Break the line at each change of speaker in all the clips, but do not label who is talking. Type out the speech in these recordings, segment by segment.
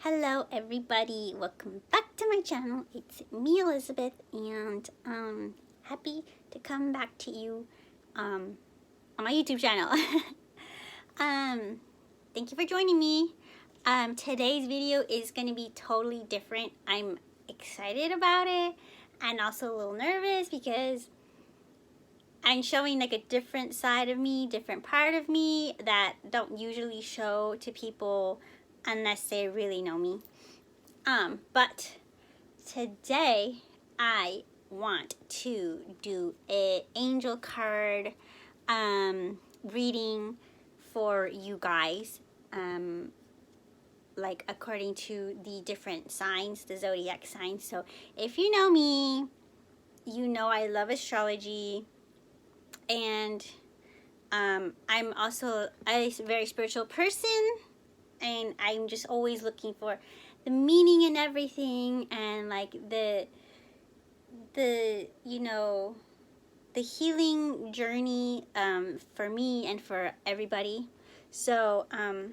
Hello everybody, welcome back to my channel. It's me, Elizabeth, and happy to come back to you on my YouTube channel. Thank you for joining me. Today's video is going to be totally different. I'm excited about it and also a little nervous because I'm showing like a different side of me, different part of me that don't usually show to people unless they really know me. But today I want to do an angel card reading for you guys, like according to the different signs, the zodiac signs. So if you know me, you know I love astrology, and I'm also a very spiritual person, and I'm just always looking for the meaning in everything, and like the you know, the healing journey for me and for everybody. So I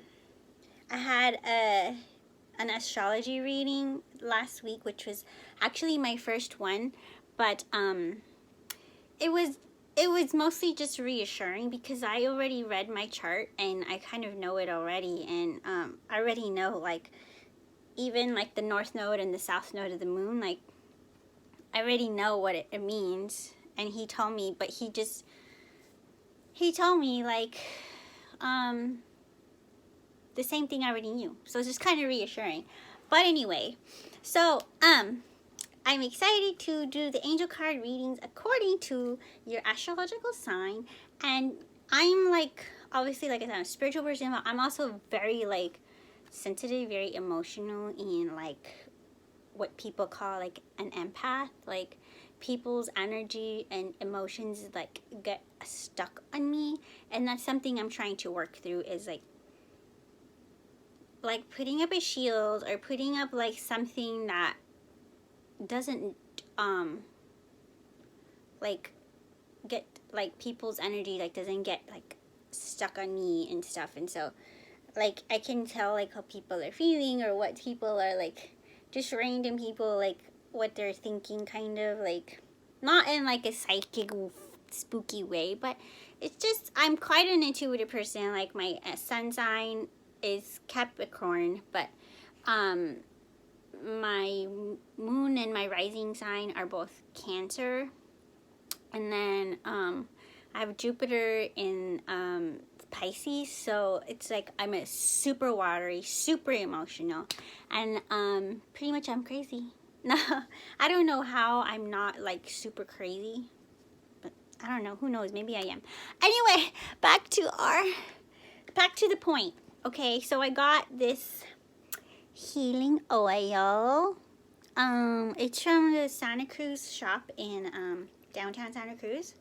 had an astrology reading last week, which was actually my first one, but it was mostly just reassuring because I already read my chart and I kind of know it already, and I already know, like, even like the north node and the south node of the moon, like I already know what it means. And he told me, but he told me like the same thing I already knew, so it's just kind of reassuring. But anyway, so I'm excited to do the angel card readings according to your astrological sign. And I'm like, obviously, like I said, I'm a spiritual person, but I'm also very like sensitive, very emotional, and like what people call like an empath. Like people's energy and emotions like get stuck on me, and that's something I'm trying to work through, is like putting up a shield or putting up like something that doesn't like get like people's energy, like doesn't get like stuck on me and stuff. And so like I can tell like how people are feeling, or what people are like, just random people, like what they're thinking, kind of like, not in like a psychic spooky way, but it's just, I'm quite an intuitive person. Like my sun sign is Capricorn, but my moon and my rising sign are both Cancer. And then I have Jupiter in Pisces, so it's like I'm a super watery, super emotional, and pretty much I'm crazy. No, I don't know how I'm not like super crazy, but I don't know. Who knows? Maybe I am. Anyway, back to the point. Okay, so I got this healing oil. It's from the Santa Cruz shop in downtown Santa Cruz.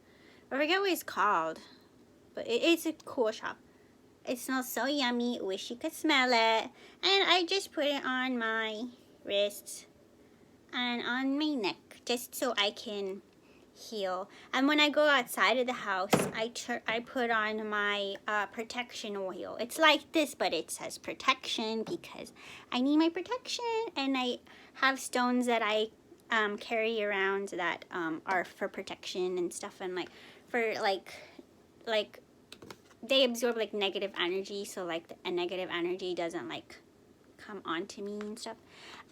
I forget what it's called, but it's a cool shop. It smells so yummy. Wish you could smell it. And I just put it on my wrists and on my neck, just so I can heal. And when I go outside of the house, I put on my protection oil. It's like this, but it says protection because I need my protection. And I have stones that I carry around that are for protection and stuff, and like for like they absorb like negative energy, so like a negative energy doesn't like come onto me and stuff.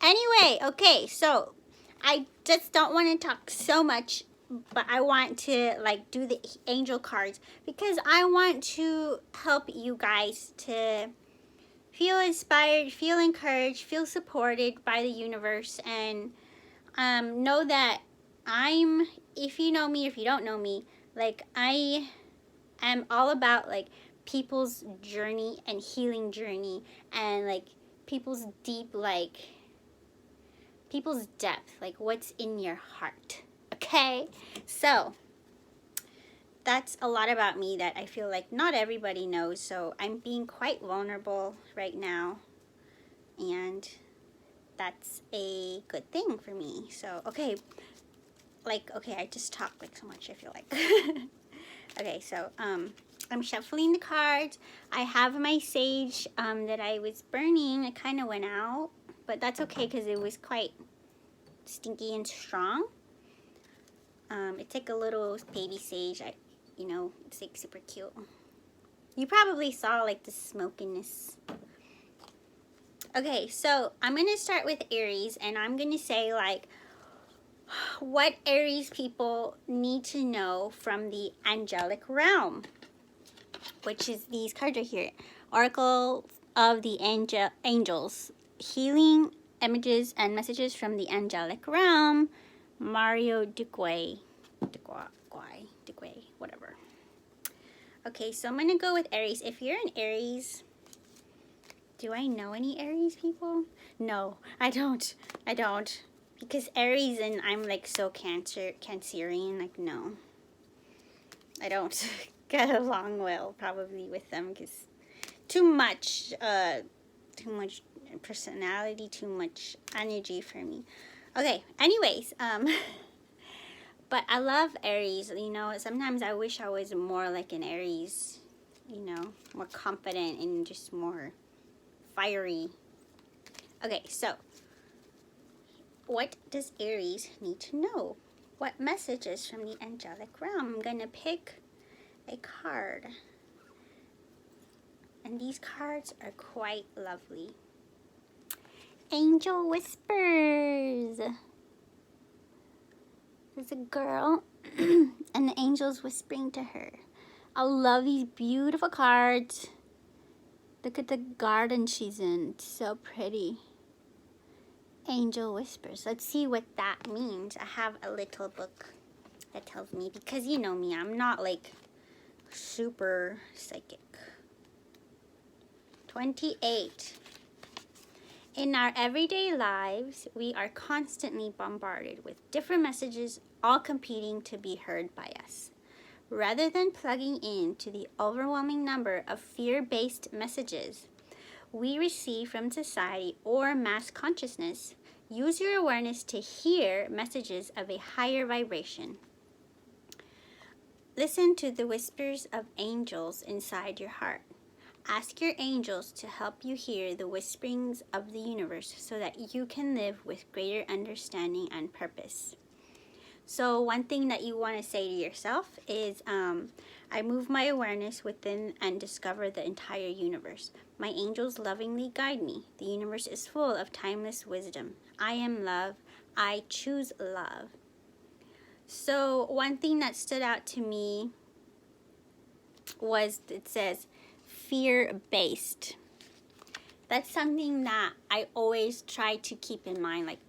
Anyway, okay, so I just don't want to talk so much, but I want to like do the angel cards because I want to help you guys to feel inspired, feel encouraged, feel supported by the universe, and know that if you know me, if you don't know me, like I am all about like people's journey and healing journey, and like people's deep, like people's depth, like what's in your heart. Okay, so that's a lot about me that I feel like not everybody knows, so I'm being quite vulnerable right now, and that's a good thing for me. So okay, I just talk like so much, I feel like. Okay, so I'm shuffling the cards. I have my sage that I was burning. It kind of went out. but that's okay because it was quite stinky and strong. It's like a little baby sage. It's like super cute. You probably saw like the smokiness. Okay, so I'm going to start with Aries, and I'm going to say like what Aries people need to know from the angelic realm, which is these cards right here. Oracle of the Angels. Healing images and messages from the angelic realm. Mario Duque, whatever. Okay, so I'm going to go with Aries. If you're an Aries, do I know any Aries people? No, I don't. Because Aries and I'm like so Cancerian, like no. I don't get along well probably with them because too much personality, too much energy for me. Okay, anyways, but I love Aries, sometimes I wish I was more like an Aries, more confident and just more fiery. Okay, so what does Aries need to know? What messages from the angelic realm? I'm gonna pick a card. And these cards are quite lovely. Angel Whispers. There's a girl and the angel's whispering to her. I love these beautiful cards. Look at the garden she's in. It's so pretty. Angel Whispers. Let's see what that means. I have a little book that tells me, because you know me, I'm not like super psychic. 28. In our everyday lives, we are constantly bombarded with different messages, all competing to be heard by us. Rather than plugging in to the overwhelming number of fear-based messages we receive from society or mass consciousness, use your awareness to hear messages of a higher vibration. Listen to the whispers of angels inside your heart. Ask your angels to help you hear the whisperings of the universe so that you can live with greater understanding and purpose. So one thing that you want to say to yourself is, I move my awareness within and discover the entire universe. My angels lovingly guide me. The universe is full of timeless wisdom. I am love. I choose love. So one thing that stood out to me was, it says, fear-based. That's something that I always try to keep in mind. Like,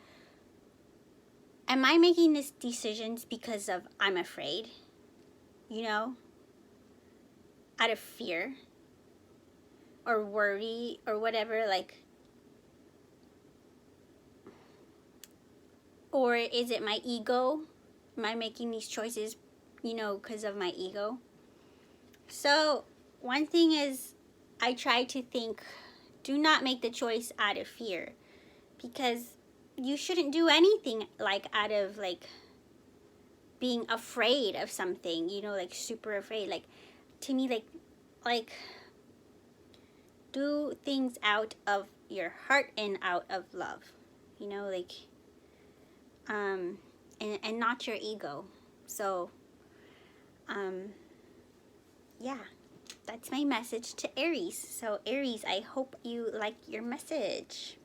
am I making these decisions because of I'm afraid? Out of fear or worry or whatever, like, or is it my ego? Am I making these choices, because of my ego? So one thing is, I try to think, do not make the choice out of fear, because you shouldn't do anything like out of like being afraid of something, like super afraid. Like, to me, like do things out of your heart and out of love, and not your ego. So yeah, that's my message to Aries. So Aries, I hope you like your message.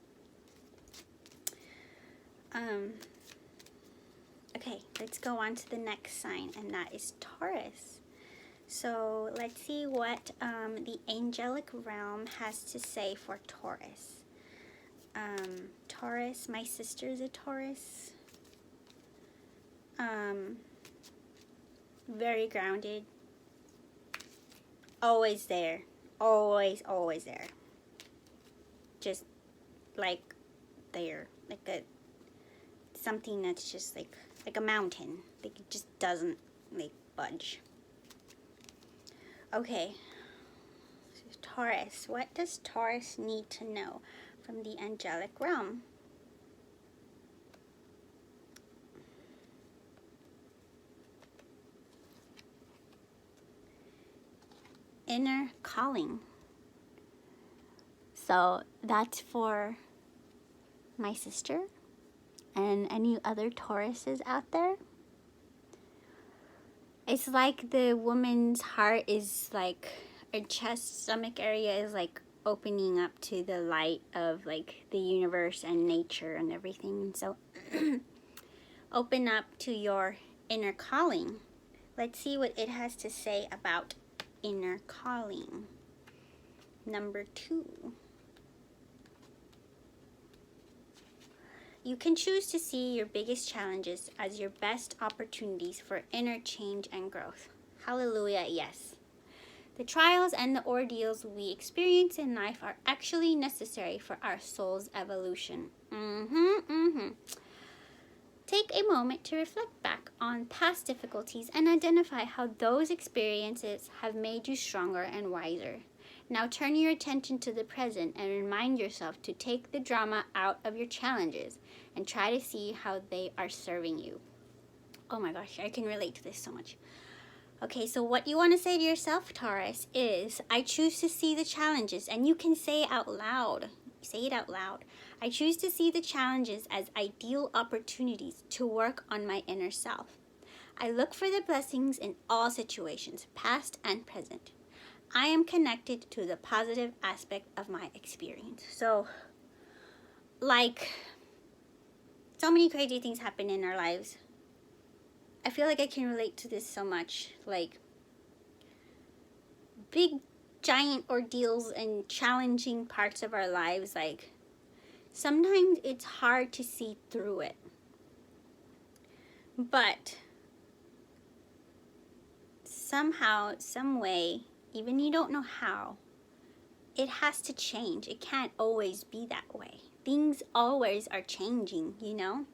Okay, let's go on to the next sign, and that is Taurus. So let's see what the angelic realm has to say for Taurus. Taurus, my sister's a Taurus. Very grounded. Always there. Always there. Just like there. Like something that's just like a mountain. Like, it just doesn't like budge. Okay. So Taurus. What does Taurus need to know from the angelic realm? Inner calling. So that's for my sister, and any other Tauruses out there. It's like the woman's heart is like, her chest, stomach area is like opening up to the light of like the universe and nature and everything. And so open up to your inner calling. Let's see what it has to say about inner calling. Number 2. You can choose to see your biggest challenges as your best opportunities for inner change and growth. Hallelujah, yes. The trials and the ordeals we experience in life are actually necessary for our soul's evolution. Take a moment to reflect back on past difficulties and identify how those experiences have made you stronger and wiser. Now turn your attention to the present and remind yourself to take the drama out of your challenges and try to see how they are serving you. Oh my gosh, I can relate to this so much. Okay, so what you want to say to yourself, Taurus, is, I choose to see the challenges, and you can say it out loud. Say it out loud. I choose to see the challenges as ideal opportunities to work on my inner self. I look for the blessings in all situations, past and present. I am connected to the positive aspect of my experience. So, like, so many crazy things happen in our lives. I feel like I can relate to this so much. Like, big, giant ordeals and challenging parts of our lives. Like, sometimes it's hard to see through it. But somehow, some way, even you don't know how, it has to change. It can't always be that way. Things always are changing, you know?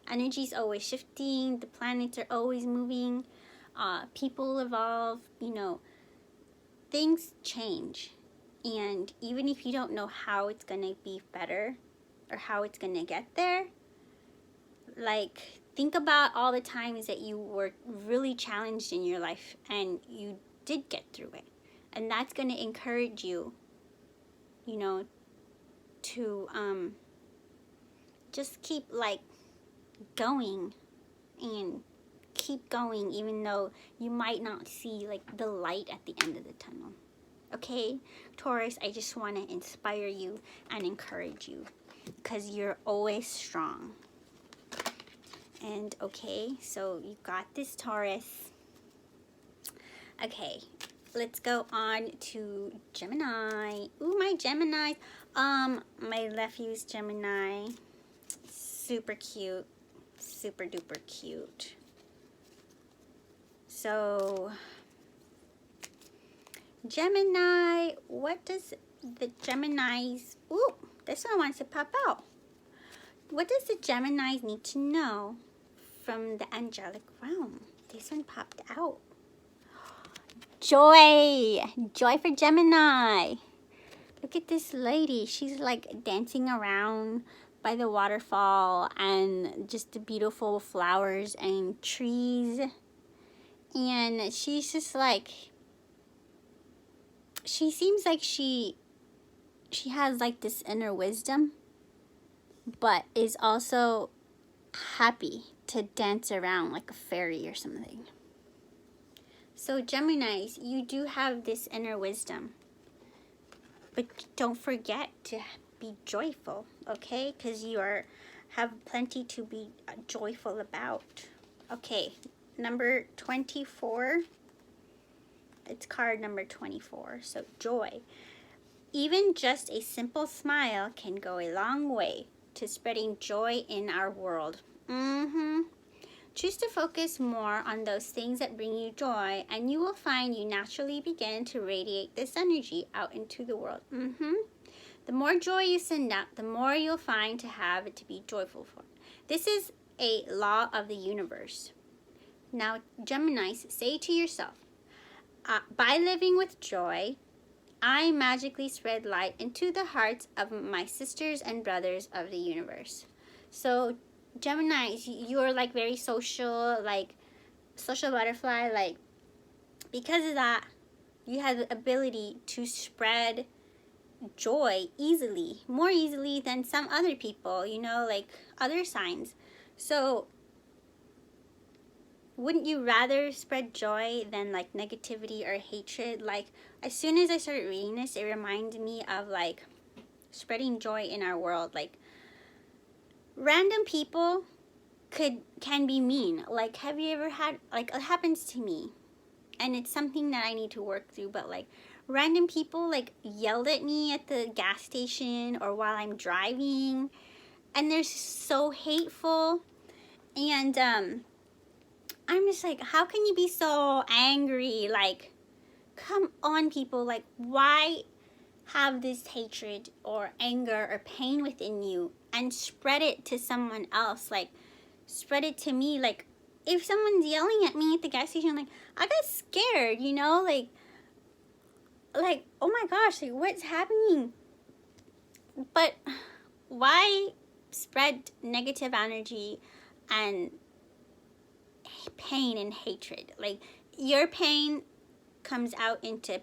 Energy's always shifting. The planets are always moving. People evolve, you know. Things change. And even if you don't know how it's going to be better or how it's going to get there, like, think about all the times that you were really challenged in your life and you did get through it. And that's going to encourage you, you know, to just keep, like, going and keep going, even though you might not see, like, the light at the end of the tunnel. Okay, Taurus, I just want to inspire you and encourage you because you're always strong. And okay, so you got this, Taurus. Okay, let's go on to Gemini. Ooh, my Gemini. My nephew's Gemini. Super cute. Super duper cute. So, Gemini, what does the Geminis... Ooh, this one wants to pop out. What does the Geminis need to know from the angelic realm? This one popped out. Joy! Joy for Gemini. Look at this lady. She's like dancing around by the waterfall and just the beautiful flowers and trees. And she's just like, she seems like she has like this inner wisdom, but is also happy to dance around like a fairy or something. So Geminis, you do have this inner wisdom, but don't forget to be joyful, okay? Because you have plenty to be joyful about. Okay, number 24. It's card number 24. So joy. Even just a simple smile can go a long way to spreading joy in our world. Choose to focus more on those things that bring you joy, and you will find you naturally begin to radiate this energy out into the world. The more joy you send out, the more you'll find to have it to be joyful for. This is a law of the universe. Now, Geminis, say to yourself, by living with joy, I magically spread light into the hearts of my sisters and brothers of the universe. So, Geminis, you're like very social, like social butterfly, like because of that, you have the ability to spread joy easily, more easily than some other people, you know, like other signs. So wouldn't you rather spread joy than like negativity or hatred? Like, as soon as I started reading this, it reminded me of like spreading joy in our world. Like, random people can be mean. Like, have you ever had, like, it happens to me, and it's something that I need to work through, but like random people like yelled at me at the gas station or while I'm driving, and they're so hateful. And I'm just like, how can you be so angry? Like, come on, people. Like, why have this hatred or anger or pain within you and spread it to someone else? Like, spread it to me. Like, if someone's yelling at me at the gas station, like, I got scared, you know? Like, oh my gosh, like, what's happening? But why spread negative energy and pain and hatred? Like, your pain comes out into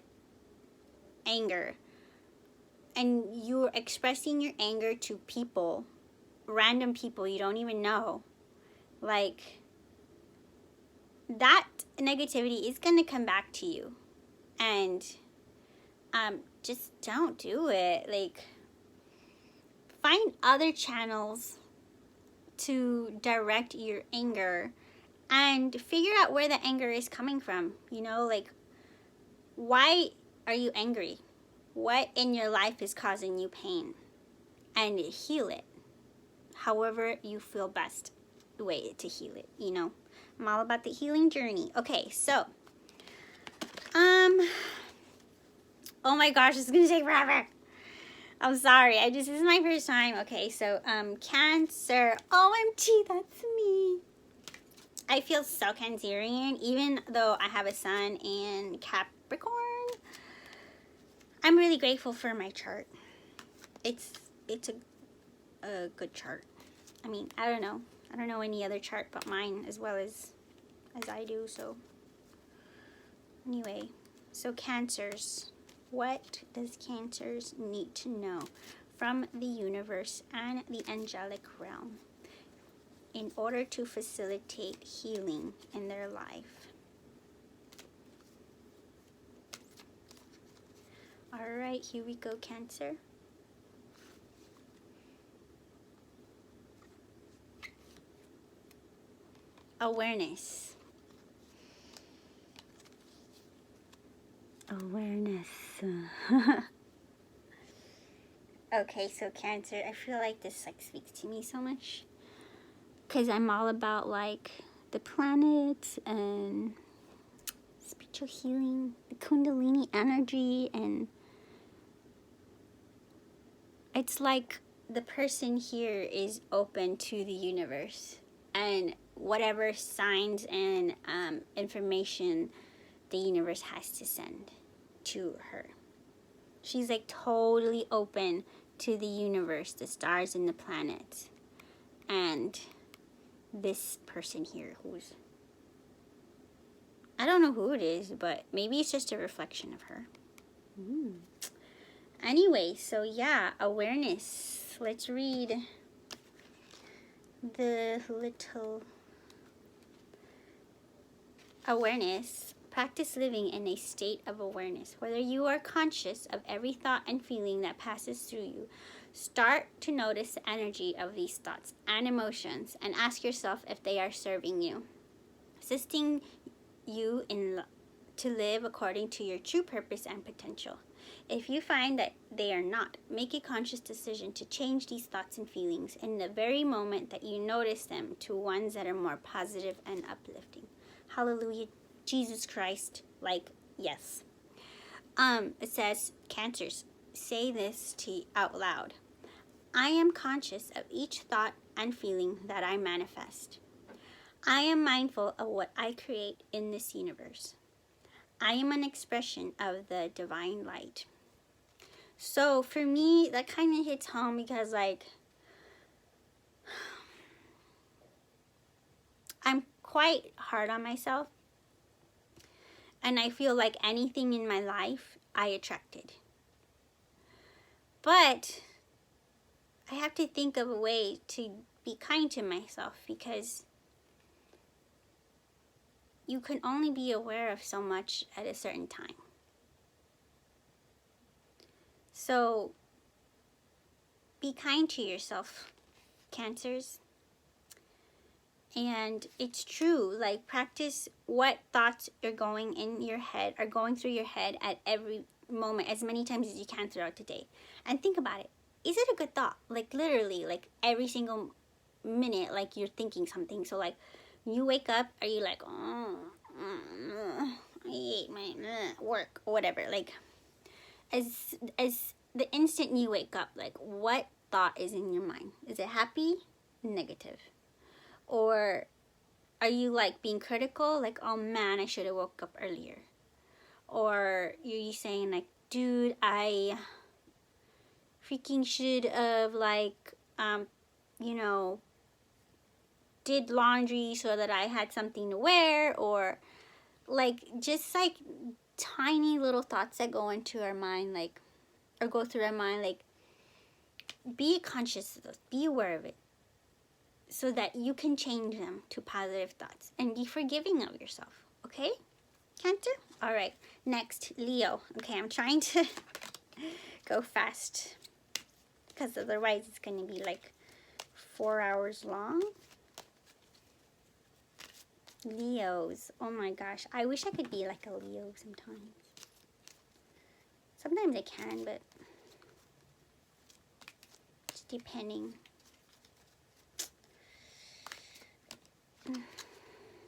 anger, and you're expressing your anger to people, random people you don't even know. Like, that negativity is going to come back to you. And just don't do it. Like, find other channels to direct your anger and figure out where the anger is coming from. You know, like, why are you angry? What in your life is causing you pain? And heal it however you feel best, the way to heal it, you know. I'm all about the healing journey. Okay, so oh my gosh, it's gonna take forever. I'm sorry. This is my first time. Okay, so Cancer. OMG, that's me. I feel so Cancerian, even though I have a sun in Capricorn. I'm really grateful for my chart. It's a good chart. I mean, I don't know any other chart but mine as well as I do. So anyway, so Cancers. What does Cancers need to know from the universe and the angelic realm in order to facilitate healing in their life? All right, here we go, Cancer. Awareness. Awareness. Okay, so Cancer, I feel like this like speaks to me so much because I'm all about like the planets and spiritual healing, the Kundalini energy, and it's like the person here is open to the universe and whatever signs and information the universe has to send to her. She's like totally open to the universe, the stars and the planets, and this person here who's, I don't know who it is, but maybe it's just a reflection of her. Anyway, so yeah, awareness. Let's read the little awareness. Practice living in a state of awareness. Whether you are conscious of every thought and feeling that passes through you, start to notice the energy of these thoughts and emotions and ask yourself if they are serving you, assisting you to live according to your true purpose and potential. If you find that they are not, make a conscious decision to change these thoughts and feelings in the very moment that you notice them to ones that are more positive and uplifting. Hallelujah, Jesus Christ. Like, yes. It says, Cancers, say this out loud. I am conscious of each thought and feeling that I manifest. I am mindful of what I create in this universe. I am an expression of the divine light. So for me, that kind of hits home because, like, I'm quite hard on myself. And I feel like anything in my life, I attracted. But I have to think of a way to be kind to myself, because you can only be aware of so much at a certain time. So be kind to yourself, Cancers. And it's true, like, practice what thoughts are going through your head at every moment, as many times as you can throughout the day. And think about it. Is it a good thought? Like, literally, like, every single minute, like, you're thinking something. So, like, you wake up, are you like, oh, I hate my work, or whatever. Like, as the instant you wake up, like, what thought is in your mind? Is it happy? Negative? Or are you, like, being critical? Like, oh man, I should have woke up earlier. Or are you saying, like, dude, I freaking should have, like, did laundry so that I had something to wear. Or, like, just, like, tiny little thoughts that go into our mind, like, or go through our mind, like, be conscious of those, be aware of it, so that you can change them to positive thoughts and be forgiving of yourself. Okay, Cancer? All right, next, Leo. Okay, I'm trying to go fast, because otherwise it's going to be like 4 hours long. Leos. Oh my gosh, I wish I could be like a Leo sometimes. Sometimes I can, but it's depending.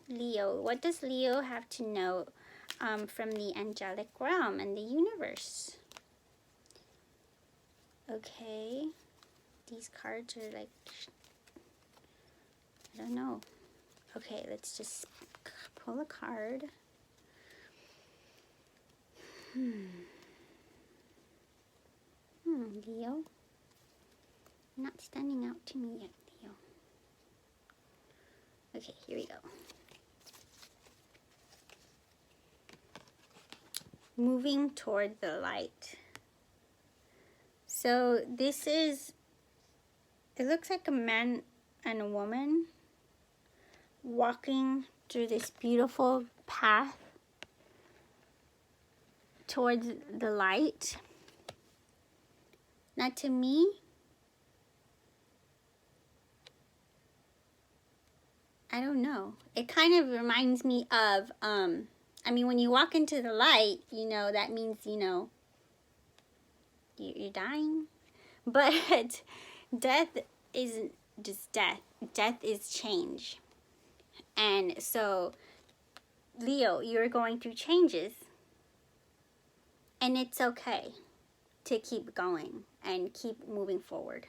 Leo. What does Leo have to know from the angelic realm and the universe? Okay. These cards are like, I don't know. Okay, let's just pull a card. Leo. Not standing out to me yet, Leo. Okay, here we go. Moving toward the light. So this is, it looks like a man and a woman walking through this beautiful path towards the light. Now, to me, I don't know. It kind of reminds me of, I mean, when you walk into the light, that means, you're dying. But death isn't just death. Death is change. And so, Leo, you're going through changes. And it's okay to keep going and keep moving forward.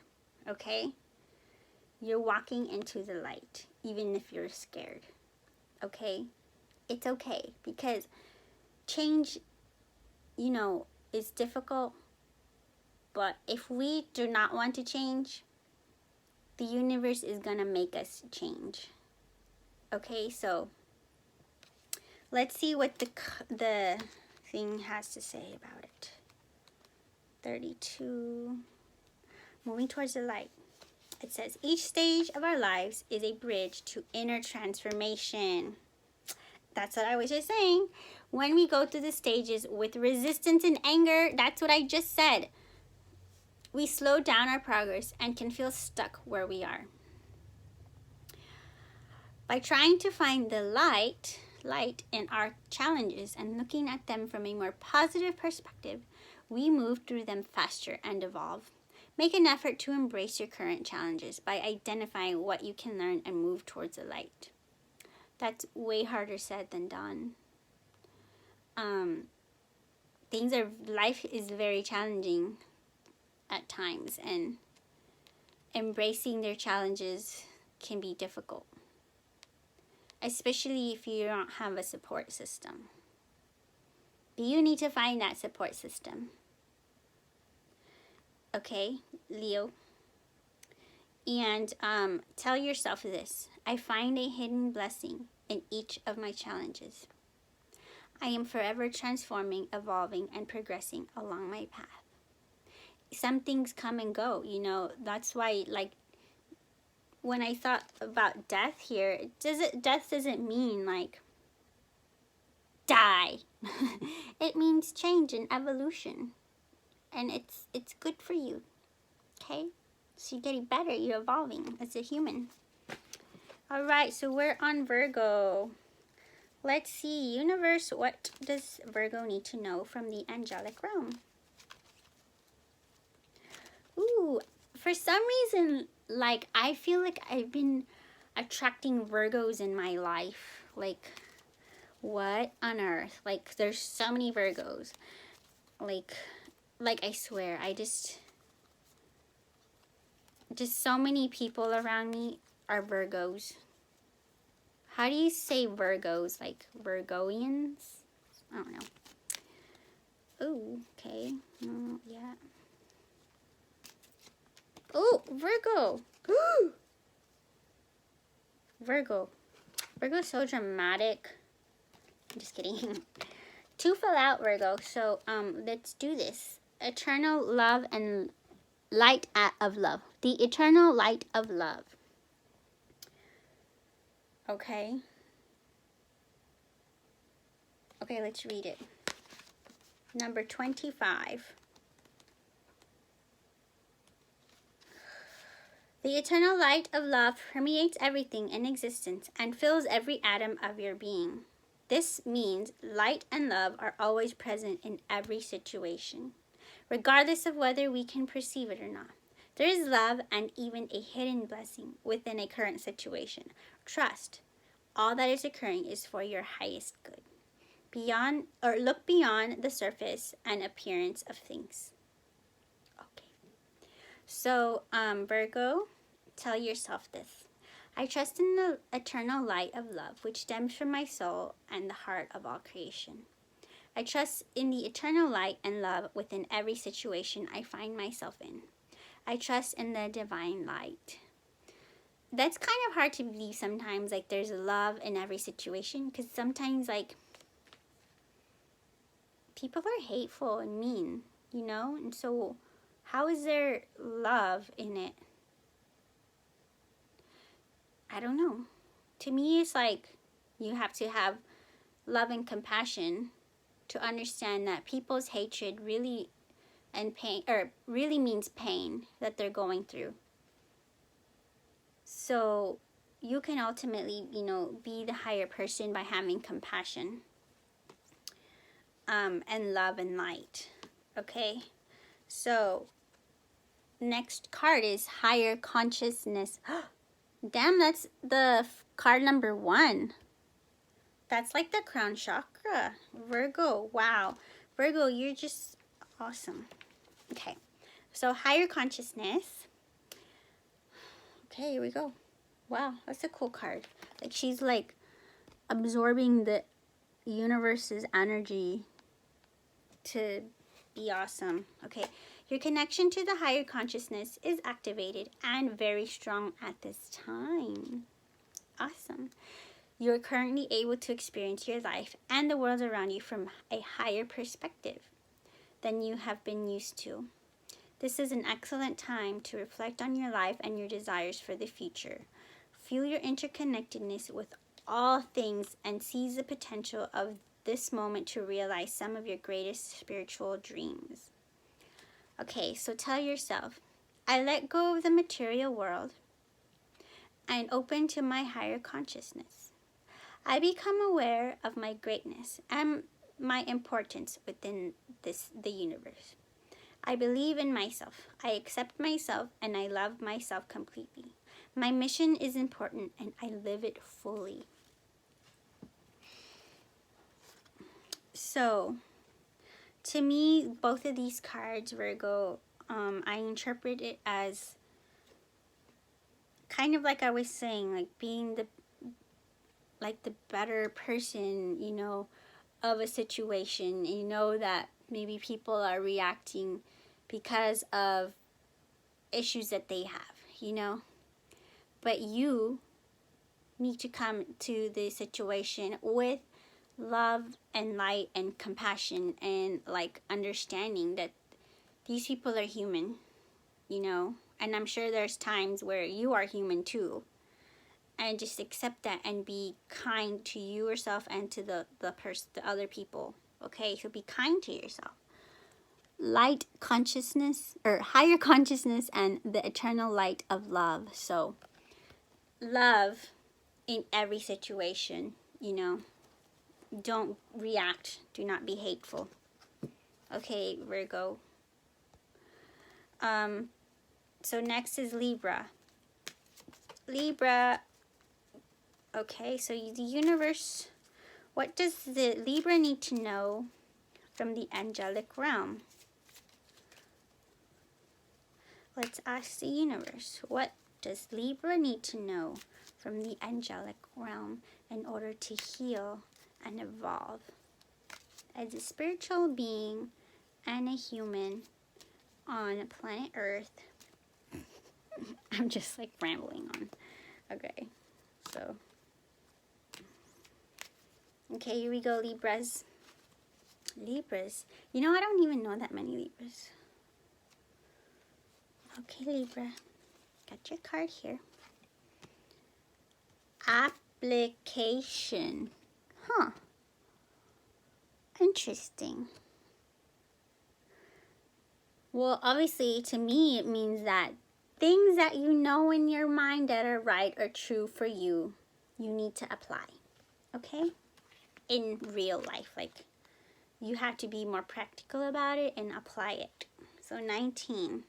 Okay? You're walking into the light, even if you're scared. Okay? It's okay, because change, is difficult. But if we do not want to change, the universe is going to make us change. Okay, so let's see what the thing has to say about it. 32. Moving towards the light. It says, each stage of our lives is a bridge to inner transformation. That's what I was just saying. When we go through the stages with resistance and anger, that's what I just said. We slow down our progress and can feel stuck where we are. By trying to find the light in our challenges and looking at them from a more positive perspective, we move through them faster and evolve. Make an effort to embrace your current challenges by identifying what you can learn and move towards the light. That's way harder said than done. Life is very challenging at times, and embracing their challenges can be difficult, especially if you don't have a support system. But you need to find that support system. Okay, Leo? And tell yourself this: I find a hidden blessing in each of my challenges. I am forever transforming, evolving, and progressing along my path. some things come and go, you know. That's why, like, when I thought about death here, death doesn't mean like die. It means change and evolution, and it's good for you. Okay, so you're getting better, you're evolving as a human. All right, so we're on Virgo. Let's see, universe, what does Virgo need to know from the angelic realm? Ooh, for some reason, like, I feel like I've been attracting Virgos in my life. Like, what on earth? Like, there's so many Virgos. Like I swear, I just so many people around me are Virgos. How do you say Virgos? Like Virgoians? I don't know. Oh, okay. Yeah. Oh, Virgo. Virgo. Virgo's so dramatic. I'm just kidding. Two fell out, Virgo. So, let's do this. Eternal love and light of love. The eternal light of love. Okay. Okay, let's read it. Number 25. The eternal light of love permeates everything in existence and fills every atom of your being. This means light and love are always present in every situation, regardless of whether we can perceive it or not. There is love and even a hidden blessing within a current situation. Trust, all that is occurring is for your highest good. Look beyond the surface and appearance of things. Okay. So, Virgo, tell yourself this. I trust in the eternal light of love, which stems from my soul and the heart of all creation. I trust in the eternal light and love within every situation I find myself in. I trust in the divine light. That's kind of hard to believe sometimes, like there's love in every situation, because sometimes, like, people are hateful and mean, you know? And so, how is there love in it? I don't know. To me, it's like you have to have love and compassion to understand that people's hatred really means pain that they're going through. So you can ultimately, you know, be the higher person by having compassion, and love and light. Okay, so next card is higher consciousness. Damn, that's the card number 1. That's like the crown chakra. Virgo, wow. Virgo, you're just awesome. Okay, so higher consciousness. Okay, here we go. Wow, that's a cool card. Like, she's like absorbing the universe's energy to be awesome. Okay, your connection to the higher consciousness is activated and very strong at this time. Awesome. You're currently able to experience your life and the world around you from a higher perspective than you have been used to. This is an excellent time to reflect on your life and your desires for the future. Feel your interconnectedness with all things and seize the potential of this moment to realize some of your greatest spiritual dreams. Okay, so tell yourself, I let go of the material world and open to my higher consciousness. I become aware of my greatness and my importance within the universe. I believe in myself. I accept myself and I love myself completely. My mission is important and I live it fully. So, to me, both of these cards, Virgo, I interpret it as kind of like I was saying, like being the better person, you know, of a situation. You know that maybe people are reacting because of issues that they have, you know. But you need to come to the situation with love and light and compassion and like understanding that these people are human, you know, and I'm sure there's times where you are human too. And just accept that and be kind to yourself and to the other people. Okay, so be kind to yourself. Light consciousness, or higher consciousness, and the eternal light of love. So love in every situation, you know. Don't react. Do not be hateful. Okay, Virgo. So next is Libra. Libra. Okay, so the universe, what does the Libra need to know from the angelic realm? Let's ask the universe, what does Libra need to know from the angelic realm in order to heal and evolve as a spiritual being and a human on planet Earth? I'm just like rambling on. Okay, so. Okay, here we go, Libras. Libras. You know, I don't even know that many Libras. Okay, Libra. Got your card here. Application. Huh. Interesting. Well, obviously, to me, it means that things that you know in your mind that are right or true for you, you need to apply. Okay? In real life, like, you have to be more practical about it and apply it. So 19,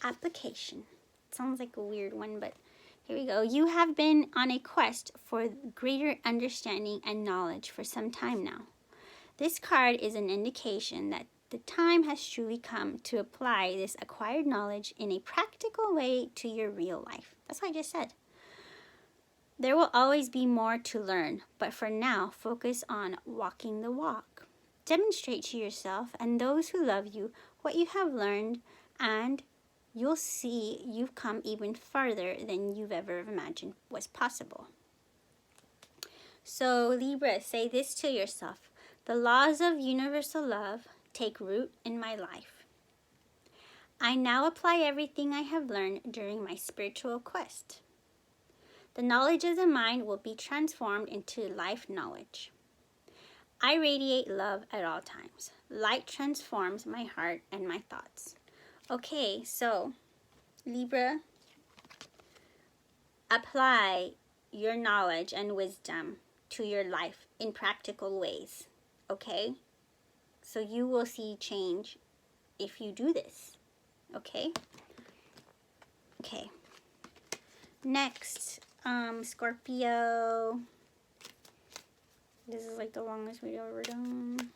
application. Sounds like a weird one, but here we go. You have been on a quest for greater understanding and knowledge for some time now. This card is an indication that the time has truly come to apply this acquired knowledge in a practical way to your real life. That's what I just said. There will always be more to learn, but for now, focus on walking the walk. Demonstrate to yourself and those who love you what you have learned, and you'll see you've come even farther than you've ever imagined was possible. So, Libra, say this to yourself. The laws of universal love take root in my life. I now apply everything I have learned during my spiritual quest. The knowledge of the mind will be transformed into life knowledge. I radiate love at all times. Light transforms my heart and my thoughts. Okay, so Libra, apply your knowledge and wisdom to your life in practical ways. Okay? So you will see change if you do this. Okay? Okay. Next, Scorpio. This is like the longest video ever done.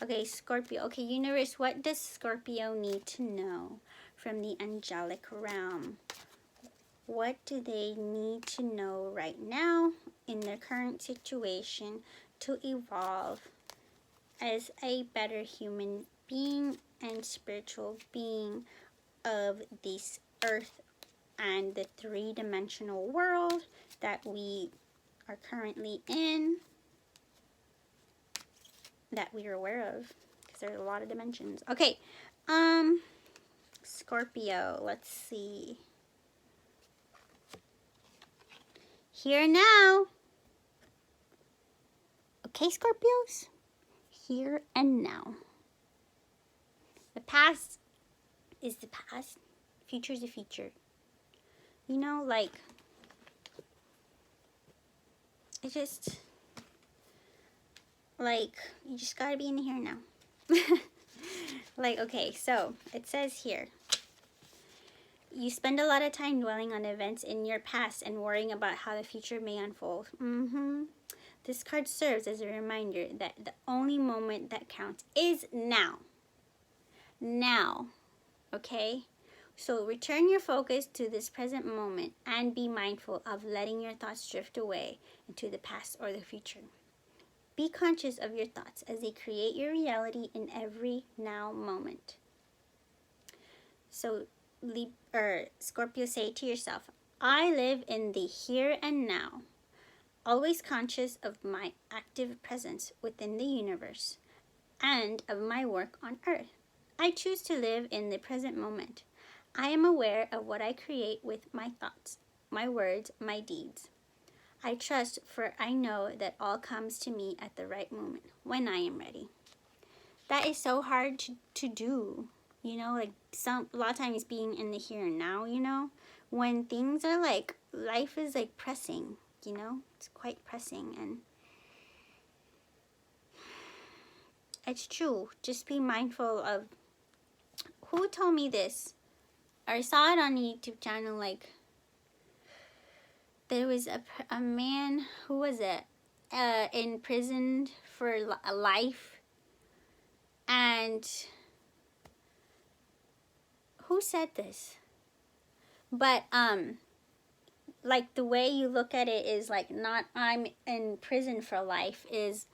Okay, Scorpio. Okay, universe, what does Scorpio need to know from the angelic realm? What do they need to know right now in their current situation to evolve as a better human being and spiritual being of this earth and the three-dimensional world that we are currently in, that we are aware of, because there's a lot of dimensions. Okay, Scorpio, let's see. Here now. Okay, Scorpios? Here and now. The past is the past. Future is the future. You know, like, it just, like, you just gotta be in the here and now. Like, okay, so it says here, you spend a lot of time dwelling on events in your past and worrying about how the future may unfold. This card serves as a reminder that the only moment that counts is now. Now, okay? So return your focus to this present moment and be mindful of letting your thoughts drift away into the past or the future. Be conscious of your thoughts as they create your reality in every now moment. So, Scorpio, say to yourself, I live in the here and now, always conscious of my active presence within the universe and of my work on earth. I choose to live in the present moment. I am aware of what I create with my thoughts, my words, my deeds. I trust, for I know that all comes to me at the right moment, when I am ready. That is so hard to do, like a lot of times being in the here and now, when things are like, life is like pressing, it's quite pressing, and it's true. Just be mindful of, who told me this? I saw it on a YouTube channel, like, there was a man, who was it, imprisoned for a life, and who said this? But, like, the way you look at it is, like, not I'm in prison for life, is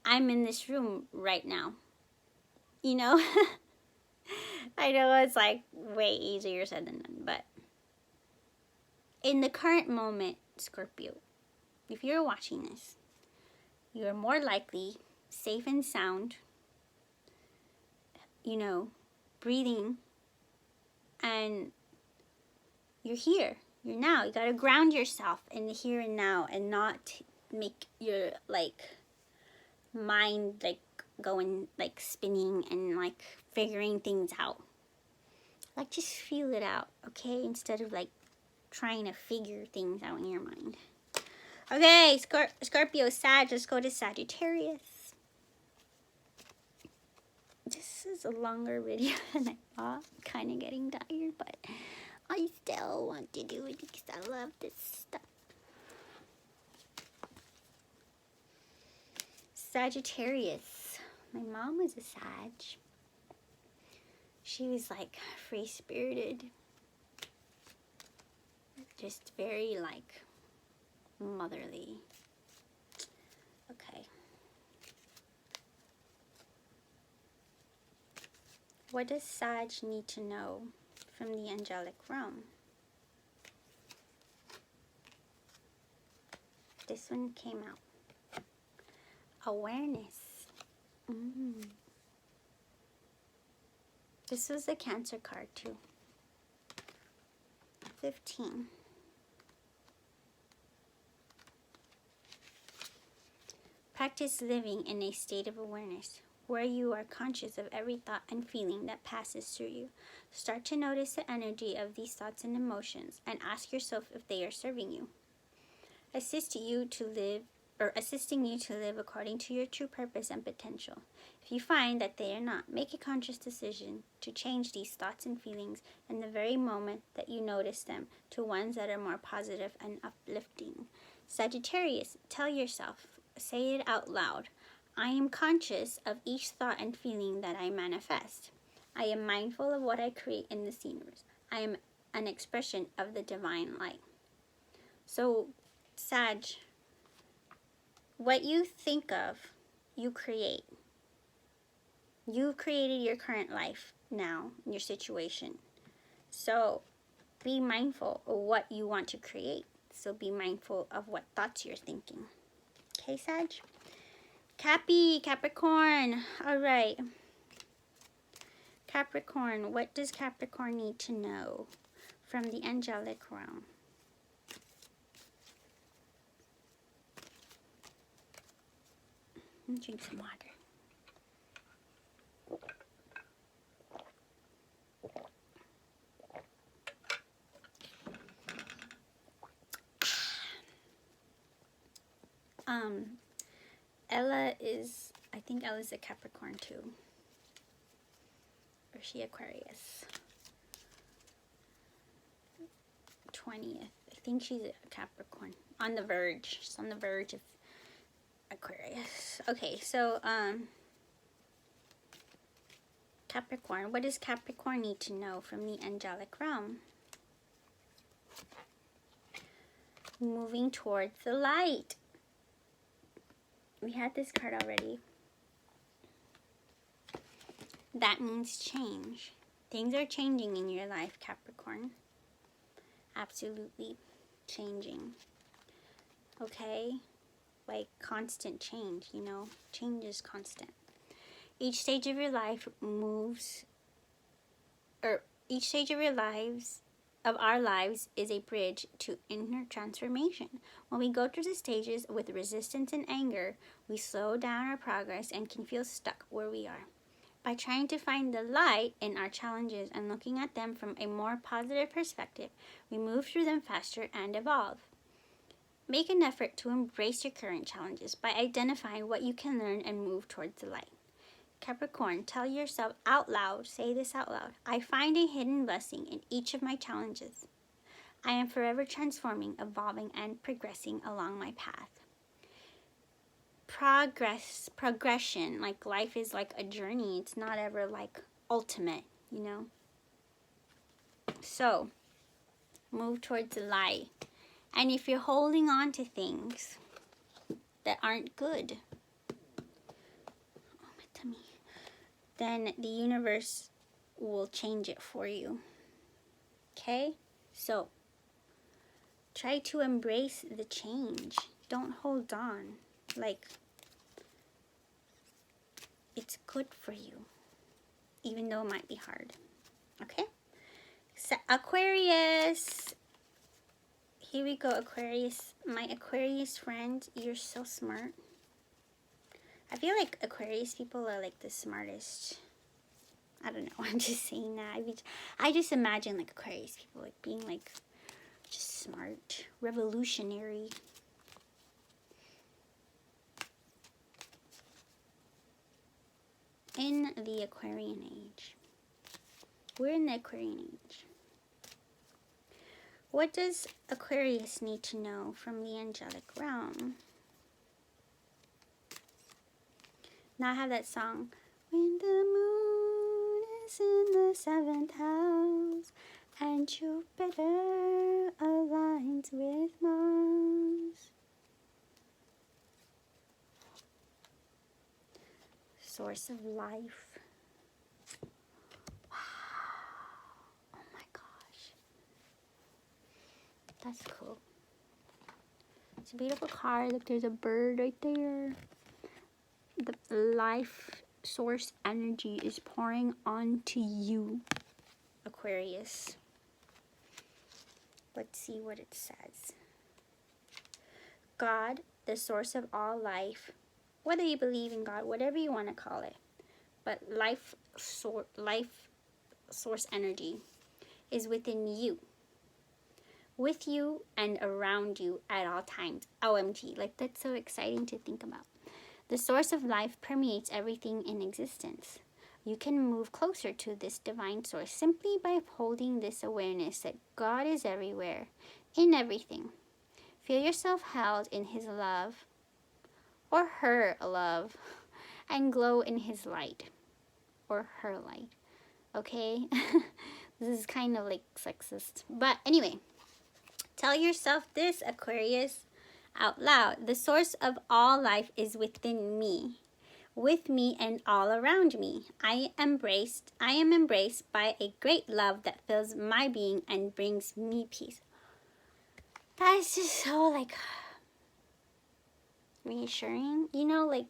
I'm in this room right now, I know it's, like, way easier said than done, but in the current moment, Scorpio, if you're watching this, you're more likely safe and sound, breathing, and you're here. You're now. You gotta ground yourself in the here and now, and not make your, like, mind, like, going, like, spinning and, like, figuring things out. Like, just feel it out, okay? Instead of, like, trying to figure things out in your mind. Okay, Scorpio, Sag, let's go to Sagittarius. This is a longer video than I thought. I'm kind of getting tired, but I still want to do it because I love this stuff. Sagittarius. My mom was a Sag. She was, like, free-spirited. Just very, like, motherly. Okay. What does Sag need to know from the angelic realm? This one came out. Awareness. This was a Cancer card too. 15. Practice living in a state of awareness, where you are conscious of every thought and feeling that passes through you. Start to notice the energy of these thoughts and emotions, and ask yourself if they are serving you. Assisting you to live according to your true purpose and potential. If you find that they are not, make a conscious decision to change these thoughts and feelings in the very moment that you notice them to ones that are more positive and uplifting. Sagittarius, tell yourself, say it out loud, I am conscious of each thought and feeling that I manifest. I am mindful of what I create in this universe. I am an expression of the divine light. So, Sag, what you think of, you create. You've created your current life now, your situation. So be mindful of what you want to create. So be mindful of what thoughts you're thinking. Okay, Sag? Capricorn. All right. Capricorn, what does Capricorn need to know from the angelic realm? Drink some water. Ella is, I think Ella's a Capricorn too. Or is she Aquarius? 20th. I think she's a Capricorn. On the verge. She's on the verge of Aquarius. Okay, so, Capricorn. What does Capricorn need to know from the angelic realm? Moving towards the light. We had this card already. That means change. Things are changing in your life, Capricorn. Absolutely changing. Okay? Like constant change, Change is constant. Each stage of your life moves, or each stage of your lives, of our lives, is a bridge to inner transformation. When we go through the stages with resistance and anger, we slow down our progress and can feel stuck where we are. By trying to find the light in our challenges and looking at them from a more positive perspective, we move through them faster and evolve. Make an effort to embrace your current challenges by identifying what you can learn and move towards the light. Capricorn, tell yourself out loud, say this out loud: I find a hidden blessing in each of my challenges. I am forever transforming, evolving, and progressing along my path. Progression, like life is like a journey. It's not ever like ultimate, you know? So, move towards the light. And if you're holding on to things that aren't good, oh my tummy, then the universe will change it for you. Okay? So, try to embrace the change. Don't hold on. Like, it's good for you, even though it might be hard. Okay? So, Aquarius. Here we go, Aquarius. My Aquarius friend, you're so smart. I feel like Aquarius people are like the smartest. I don't know. I'm just saying that. I just imagine like Aquarius people like being like just smart, revolutionary. In the Aquarian age. We're in the Aquarian age. What does Aquarius need to know from the angelic realm? Now I have that song. When the moon is in the 7th house and Jupiter aligns with Mars. Source of life. Wow. Oh my gosh. That's cool. It's a beautiful card. Look, there's a bird right there. The life source energy is pouring onto you, Aquarius. Let's see what it says. God, the source of all life, whether you believe in God, whatever you want to call it, but life source energy is within you, with you and around you at all times. OMG, like that's so exciting to think about. The source of life permeates everything in existence. You can move closer to this divine source simply by upholding this awareness that God is everywhere, in everything. Feel yourself held in His love, or her love, and glow in His light, or her light. Okay? This is kind of like sexist. But anyway, tell yourself this, Aquarius, out loud. The source of all life is within me, with me and all around me. I am embraced by a great love that fills my being and brings me peace. That is just so like reassuring, you know, like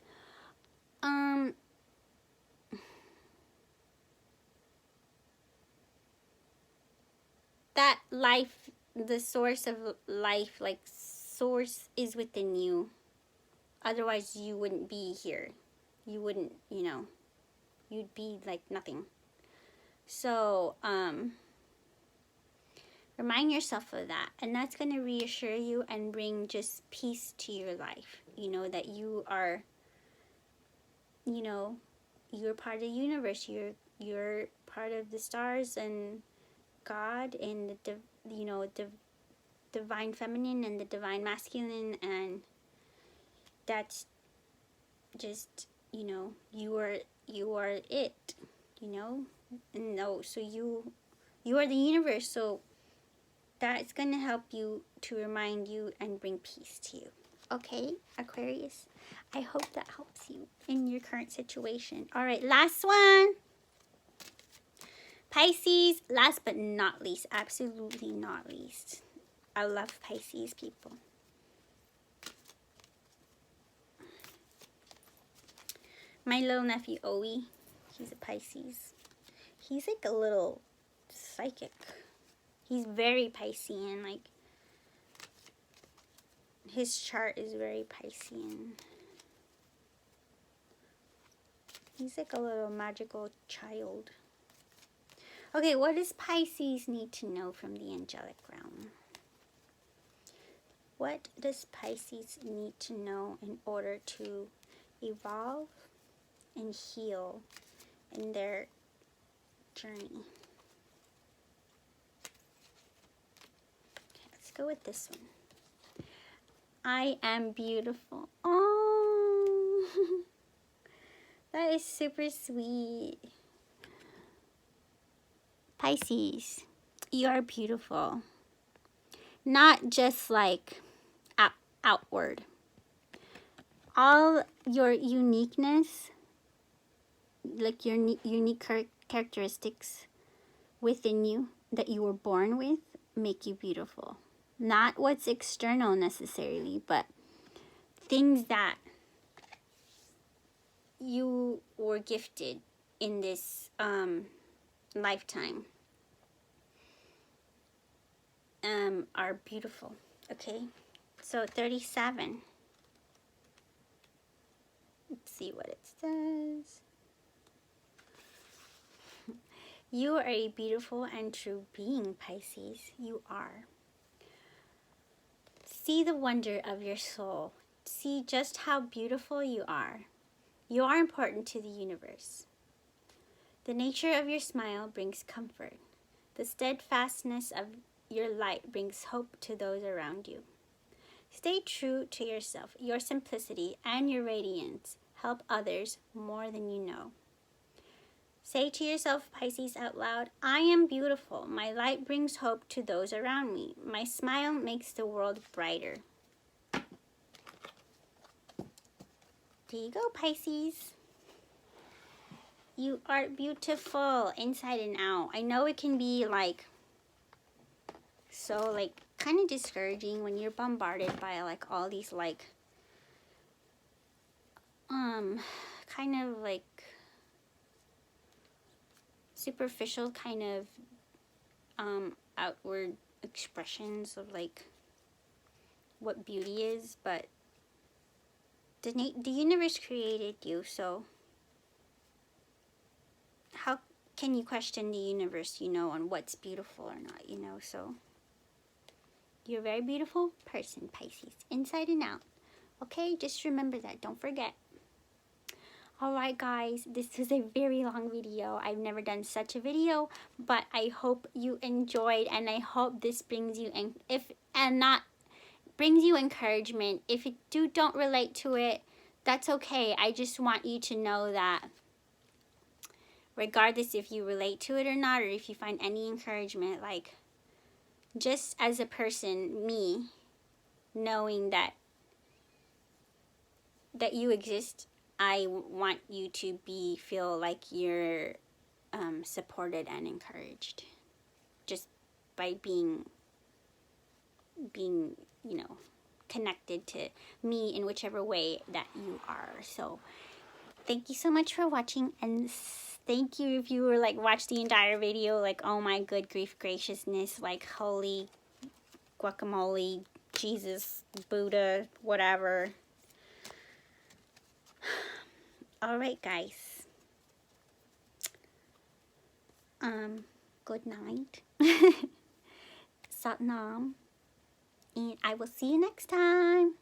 that life, the source of life, like source is within you. Otherwise you wouldn't be here. You wouldn't, you know, you'd be like nothing. So remind yourself of that, and that's going to reassure you and bring just peace to your life. You know that you are, you know, you're part of the universe. You're part of the stars and God and the divine feminine and the divine masculine, and that's just, you know, you are it, you know. And no, so you are the universe. So that's going to help you, to remind you and bring peace to you. Okay, Aquarius? I hope that helps you in your current situation. All right, last one. Pisces, last but not least. Absolutely not least. I love Pisces people. My little nephew, Owie, he's a Pisces. He's like a little psychic. He's very Piscean, like, his chart is very Piscean. He's like a little magical child. Okay, what does Pisces need to know from the angelic realm? What does Pisces need to know in order to evolve and heal in their journey? Okay, let's go with this one. I am beautiful. Oh, that is super sweet. Pisces, you are beautiful. Not just like outward. All your uniqueness, like your unique characteristics within you that you were born with, make you beautiful. Not what's external necessarily, but things that you were gifted in this lifetime are beautiful. Okay, so 37. Let's see what it says. You are a beautiful and true being, Pisces. You are. See the wonder of your soul. See just how beautiful you are. You are important to the universe. The nature of your smile brings comfort. The steadfastness of your light brings hope to those around you. Stay true to yourself. Your simplicity and your radiance help others more than you know. Say to yourself, Pisces, out loud, I am beautiful. My light brings hope to those around me. My smile makes the world brighter. There you go, Pisces. You are beautiful inside and out. I know it can be like, so like kind of discouraging when you're bombarded by like all these like, kind of like superficial kind of outward expressions of like what beauty is, but the universe created you, so how can you question the universe, you know, on what's beautiful or not, you know? So you're a very beautiful person, Pisces, inside and out. Okay, just remember that, don't forget. Alright guys, this is a very long video. I've never done such a video, but I hope you enjoyed, and I hope this brings you brings you encouragement. If you don't relate to it, that's okay. I just want you to know that regardless if you relate to it or not, or if you find any encouragement, like just as a person, me, knowing that you exist, I want you to feel like you're supported and encouraged just by being, you know, connected to me in whichever way that you are. So thank you so much for watching, and thank you if you were like watch the entire video, like, oh my good grief graciousness, like holy guacamole, Jesus, Buddha, whatever. Alright guys, good night. Sat Nam, and I will see you next time.